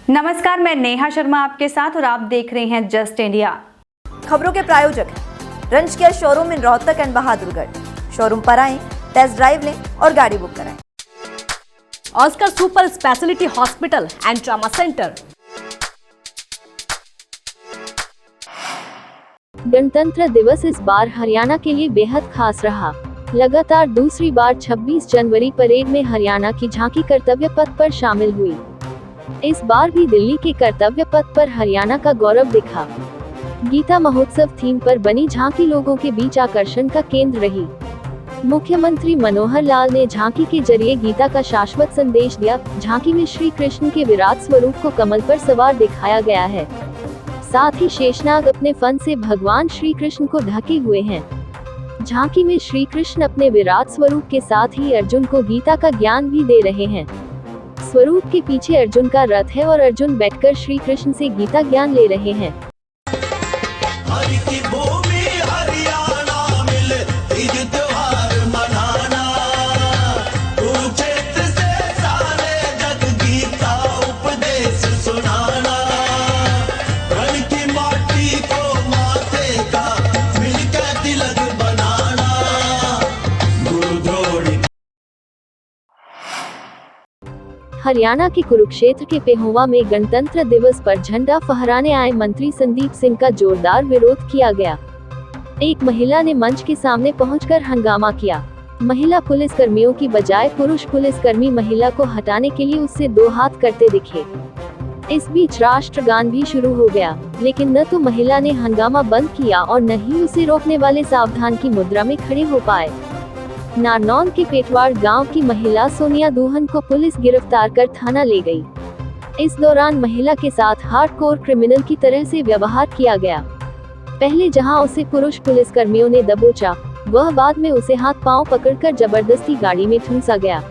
नमस्कार, मैं नेहा शर्मा आपके साथ और आप देख रहे हैं जस्ट इंडिया। खबरों के प्रायोजक हैं रंज care showroom in Rohtak and Bahadurgarh. Showroom पर आएं, टेस्ट ड्राइव लें और गाड़ी बुक कराएं। Oscar super speciality hospital and trauma centre. गणतंत्र दिवस इस बार हरियाणा के लिए बेहद खास रहा। लगातार दूसरी बार 26 जनवरी परेड में हरियाणा की झांकी कर्तव्य पथ पर शामिल हुई। इस बार भी दिल्ली के कर्तव्य पथ पर हरियाणा का गौरव दिखा। गीता महोत्सव थीम पर बनी झांकी लोगों के बीच आकर्षण का केंद्र रही। मुख्यमंत्री मनोहर लाल ने झांकी के जरिए गीता का शाश्वत संदेश दिया। झांकी में श्री कृष्ण के विराट स्वरूप को कमल पर सवार दिखाया गया है। साथ ही शेषनाग अपने फन से भगवान श्री कृष्ण को ढके हुए हैं। झांकी में श्री कृष्ण अपने विराट स्वरूप के साथ ही अर्जुन को गीता का ज्ञान भी दे रहे हैं। स्वरूप के पीछे अर्जुन का रथ है और अर्जुन बैठकर श्री कृष्ण से गीता ज्ञान ले रहे हैं। हरियाणा के कुरुक्षेत्र के पेहोवा में गणतंत्र दिवस पर झंडा फहराने आए मंत्री संदीप सिंह का जोरदार विरोध किया गया। एक महिला ने मंच के सामने पहुंचकर हंगामा किया। महिला पुलिस कर्मियों की बजाय पुरुष पुलिसकर्मी महिला को हटाने के लिए उससे दो हाथ करते दिखे। इस बीच राष्ट्रगान भी शुरू हो गया, लेकिन न तो महिला ने हंगामा बंद किया और न ही उसे रोकने वाले सावधान की मुद्रा में खड़े हो पाए। नारनौल के पेटवाड़ गांव की महिला सोनिया दूहन को पुलिस गिरफ्तार कर थाना ले गई। इस दौरान महिला के साथ हार्डकोर क्रिमिनल की तरह से व्यवहार किया गया। पहले जहां उसे पुरुष पुलिसकर्मियों ने दबोचा, वह बाद में उसे हाथ पांव पकड़कर जबरदस्ती गाड़ी में ठूंसा गया।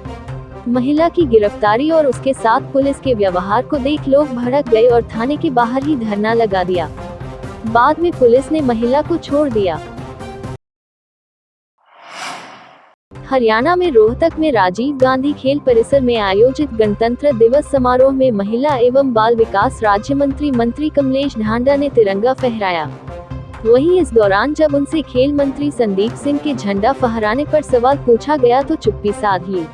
महिला की गिरफ्तारी और उसके साथ पुलिस के व्यवहार को देख लोग भड़क गए और थाने के बाहर ही धरना लगा दिया। बाद में पुलिस ने महिला को छोड़ दिया। हरियाणा में रोहतक में राजीव गांधी खेल परिसर में आयोजित गणतंत्र दिवस समारोह में महिला एवं बाल विकास राज्य मंत्री कमलेश ढांडा ने तिरंगा फहराया। वहीं इस दौरान जब उनसे खेल मंत्री संदीप सिंह के झंडा फहराने पर सवाल पूछा गया तो चुप्पी साध ली।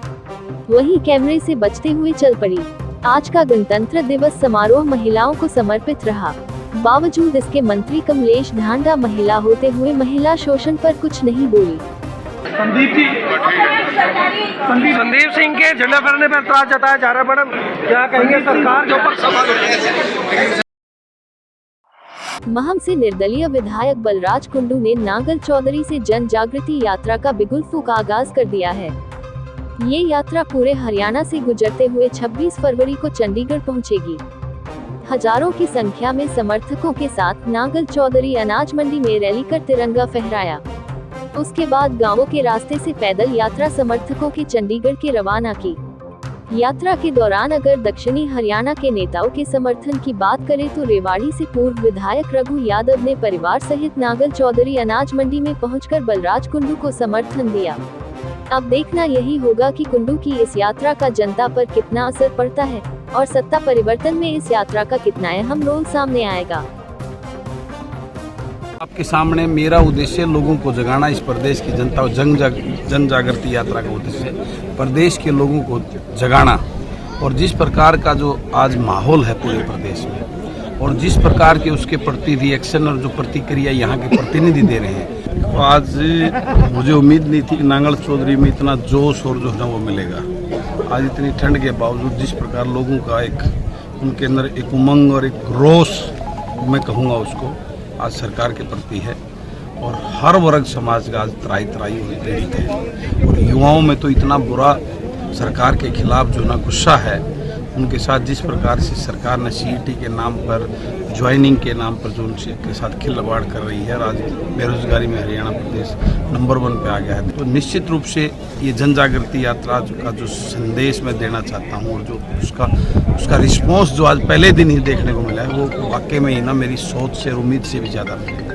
वहीं कैमरे से बचते हुए चल पड़ी। आज का गणतंत्र दिवस समारोह महिलाओं को समर्पित रहा। बावजूद इसके मंत्री कमलेश ढांडा महिला होते हुए महिला शोषण पर कुछ नहीं बोली। संदीप सिंह के झंडा फहराने पर ऐतराज जताया जा रहा है। मैडम, क्या कहेंगे सरकार के ऊपर सवाल? महम से निर्दलीय विधायक बलराज कुंडू ने नांगल चौधरी से जन जागृति यात्रा का बिगुल फूंक आगाज कर दिया है। ये यात्रा पूरे हरियाणा से गुजरते हुए 26 फरवरी को चंडीगढ़ पहुंचेगी। हजारों की संख्या में समर्थकों के साथ नांगल चौधरी अनाज मंडी में रैली कर तिरंगा फहराया। उसके बाद गांवों के रास्ते से पैदल यात्रा समर्थकों की चंडीगढ़ के रवाना की। यात्रा के दौरान अगर दक्षिणी हरियाणा के नेताओं के समर्थन की बात करें तो रेवाड़ी से पूर्व विधायक रघु यादव ने परिवार सहित नांगल चौधरी अनाज मंडी में पहुंचकर बलराज कुंडू को समर्थन दिया। अब देखना यही होगा कि कुंडू की इस यात्रा का जनता पर कितना असर पड़ता है और सत्ता परिवर्तन में इस यात्रा का कितना अहम रोल सामने आएगा। आपके सामने मेरा उद्देश्य लोगों को जगाना, इस प्रदेश की जनता और जन जागृति यात्रा का उद्देश्य प्रदेश के लोगों को जगाना। और जिस प्रकार का जो आज माहौल है पूरे प्रदेश में और जिस प्रकार के उसके प्रति रिएक्शन और जो प्रतिक्रिया यहाँ के प्रतिनिधि दे रहे हैं, तो आज मुझे उम्मीद नहीं थी कि नांगल चौधरी में इतना जोश और जो है वो मिलेगा। आज इतनी ठंड के बावजूद जिस प्रकार लोगों का उनके अंदर एक उमंग और एक रोष, मैं कहूँगा उसको, आज सरकार के प्रति है। और हर वर्ग समाज का आज त्राही हुई पीड़ित है। और युवाओं में तो इतना बुरा सरकार के खिलाफ जो ना गुस्सा है, उनके साथ जिस प्रकार से सरकार ने सीईटी के नाम पर, ज्वाइनिंग के नाम पर जो उनके साथ खिलवाड़ कर रही है, आज बेरोजगारी में हरियाणा प्रदेश नंबर 1 पे आ गया है। तो निश्चित रूप से ये जन जागृति यात्रा का जो संदेश मैं देना चाहता हूँ और जो उसका रिस्पॉन्स जो आज पहले दिन ही देखने को मिला है, वो वाकई में ही ना मेरी सोच से और उम्मीद से भी ज़्यादा मिलेगा।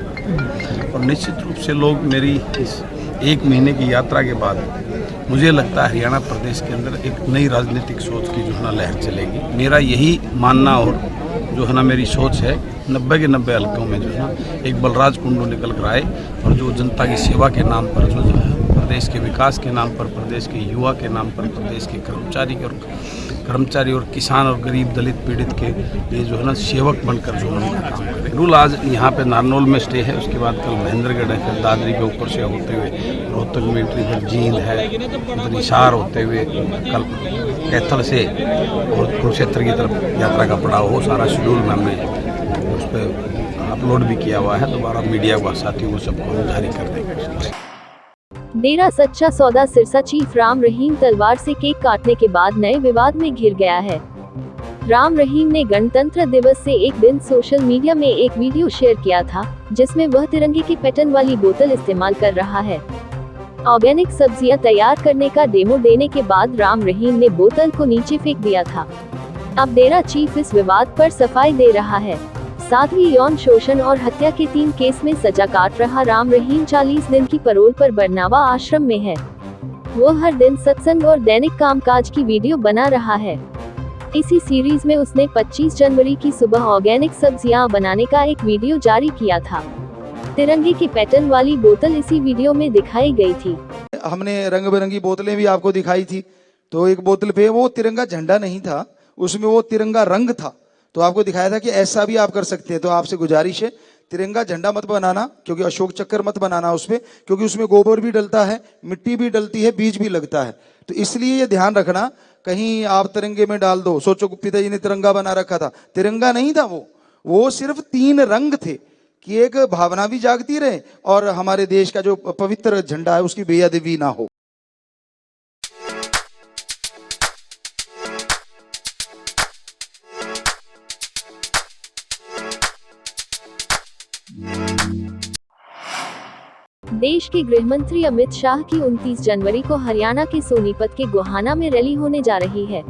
और निश्चित रूप से लोग मेरी इस 1 महीने की यात्रा के बाद मुझे लगता है हरियाणा प्रदेश के अंदर एक नई राजनीतिक सोच की जो है ना लहर चलेगी। मेरा यही मानना और जो है ना मेरी सोच है 90 के 90 हल्कों में जो है ना एक बलराज कुंडू निकल कर आए और जो जनता की सेवा के नाम पर जो है प्रदेश के विकास के नाम पर, प्रदेश के युवा के नाम पर, प्रदेश के कर्मचारी और किसान और गरीब दलित पीड़ित के लिए जो है ना सेवक बनकर जो है उनका काम करें। रूल आज यहाँ पे नारनौल में स्टे है, उसके बाद कल महेंद्रगढ़ है, फिर दादरी के ऊपर से होते हुए रोहतक में एंट्री, फिर जींद है, फिर हिसार होते हुए कल कैथल से और कुरुक्षेत्र की तरफ यात्रा का पड़ाव हो। सारा शेड्यूल में हमने उस पर अपलोड भी किया हुआ है। दोबारा मीडिया को साथियों को सबको हम जारी कर देंगे। डेरा सच्चा सौदा सिरसा चीफ राम रहीम तलवार से केक काटने के बाद नए विवाद में घिर गया है। राम रहीम ने गणतंत्र दिवस से एक दिन सोशल मीडिया में एक वीडियो शेयर किया था, जिसमें वह तिरंगे की पैटर्न वाली बोतल इस्तेमाल कर रहा है। ऑर्गेनिक सब्जियां तैयार करने का डेमो देने के बाद राम रहीम ने बोतल को नीचे फेंक दिया था। अब डेरा चीफ इस विवाद पर सफाई दे रहा है। साथ ही यौन शोषण और हत्या के 3 केस में सजा काट रहा राम रहीम 40 दिन की पैरोल पर बरनावा आश्रम में है। वो हर दिन सत्संग और दैनिक कामकाज की वीडियो बना रहा है। इसी सीरीज में उसने 25 जनवरी की सुबह ऑर्गेनिक सब्जियां बनाने का एक वीडियो जारी किया था। तिरंगे की पैटर्न वाली बोतल इसी वीडियो में दिखाई गई थी। हमने रंग बिरंगी बोतलें भी आपको दिखाई थी। तो एक बोतल पे वो तिरंगा झंडा नहीं था, उसमें वो तिरंगा रंग था। तो आपको दिखाया था कि ऐसा भी आप कर सकते हैं। तो आपसे गुजारिश है, तिरंगा झंडा मत बनाना, क्योंकि अशोक चक्कर मत बनाना उसमें, क्योंकि उसमें गोबर भी डलता है, मिट्टी भी डलती है, बीज भी लगता है। तो इसलिए ये ध्यान रखना, कहीं आप तिरंगे में डाल दो। सोचो पिताजी ने तिरंगा बना रखा था, तिरंगा नहीं था वो सिर्फ 3 रंग थे कि एक भावना भी जागती रहे और हमारे देश का जो पवित्र झंडा है उसकी बेअदबी ना हो। देश के गृह मंत्री अमित शाह की 29 जनवरी को हरियाणा के सोनीपत के गोहाना में रैली होने जा रही है।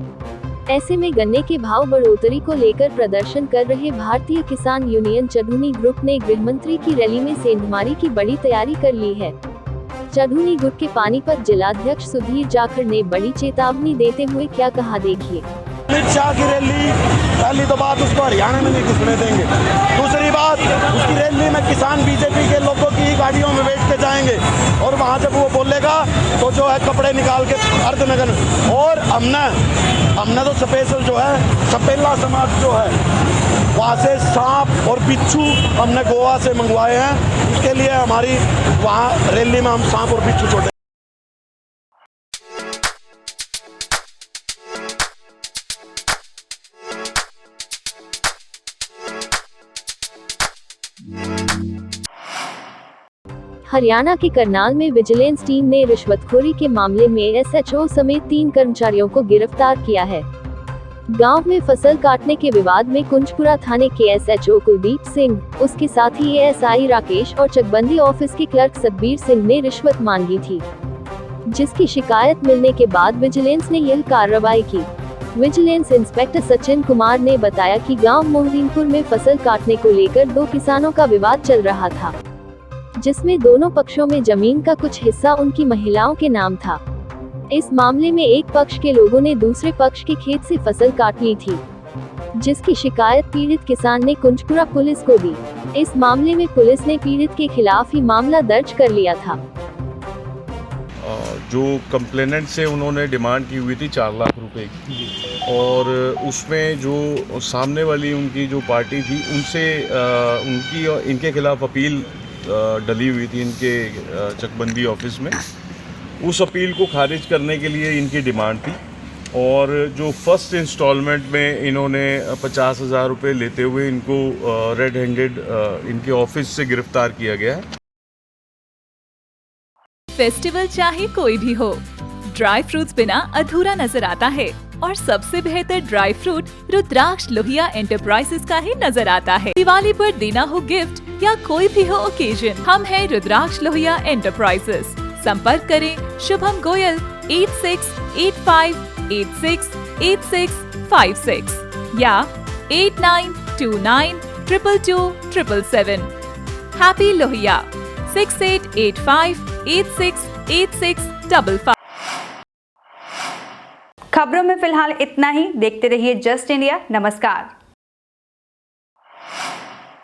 ऐसे में गन्ने के भाव बढ़ोतरी को लेकर प्रदर्शन कर रहे भारतीय किसान यूनियन चढ़ूनी ग्रुप ने गृह मंत्री की रैली में सेंधमारी की बड़ी तैयारी कर ली है। चढ़ूनी गुट के पानीपत जिलाध्यक्ष सुधीर जाखड़ ने बड़ी चेतावनी देते हुए क्या कहा, देखिए। अमित शाह की रैली, पहली तो बात उसको हरियाणा में नहीं घुसने देंगे। दूसरी बात, उसकी रैली में किसान बीजेपी के लोगों की गाड़ियों में बैठ के जाएंगे और वहाँ जब वो बोलेगा तो जो है कपड़े निकाल के अर्धनग्न। और हमने तो स्पेशल जो है सपेला समाज जो है वहाँ से सांप और बिच्छू हमने गोवा से मंगवाए हैं। उसके लिए हमारी वहाँ रैली में हम सांप और बिच्छू छोड़े। हरियाणा के करनाल में विजिलेंस टीम ने रिश्वतखोरी के मामले में एसएचओ समेत 3 कर्मचारियों को गिरफ्तार किया है। गांव में फसल काटने के विवाद में कुंजपुरा थाने के एसएचओ कुलदीप सिंह, उसके साथी एएसआई राकेश और चकबंदी ऑफिस के क्लर्क सतबीर सिंह ने रिश्वत मांगी थी, जिसकी शिकायत मिलने के बाद विजिलेंस ने यह कार्रवाई की। विजिलेंस इंस्पेक्टर सचिन कुमार ने बताया कि गांव मोहदीनपुर में फसल काटने को लेकर 2 किसानों का विवाद चल रहा था, जिसमें दोनों पक्षों में जमीन का कुछ हिस्सा उनकी महिलाओं के नाम था। इस मामले में एक पक्ष के लोगों ने दूसरे पक्ष के खेत से फसल काट ली थी, जिसकी शिकायत पीड़ित किसान ने कुंजपुरा पुलिस को दी। इस मामले में पुलिस ने पीड़ित के खिलाफ ही मामला दर्ज कर लिया था। जो कंप्लेनेंट से उन्होंने डिमांड की हुई थी 4 लाख रुपए की, और उसमें जो सामने वाली उनकी जो पार्टी थी उनसे उनकी और इनके खिलाफ अपील डली हुई थी इनके चकबंदी ऑफिस में। उस अपील को खारिज करने के लिए इनकी डिमांड थी, और जो फर्स्ट इंस्टॉलमेंट में इन्होंने 50,000 रुपये लेते हुए इनको रेड हैंडेड इनके ऑफिस से गिरफ्तार किया गया है। फेस्टिवल चाहे कोई भी हो, ड्राई फ्रूट्स बिना अधूरा नजर आता है, और सबसे बेहतर ड्राई फ्रूट रुद्राक्ष लोहिया एंटरप्राइजेस का ही नजर आता है। दिवाली पर देना हो गिफ्ट या कोई भी हो ओकेजन, हम हैं रुद्राक्ष लोहिया एंटरप्राइजेस। संपर्क करें शुभम गोयल 8685868656 या 8929222277। हैप्पी लोहिया 6885868655। खबरों में फिलहाल इतना ही। देखते रहिए जस्ट इंडिया। नमस्कार।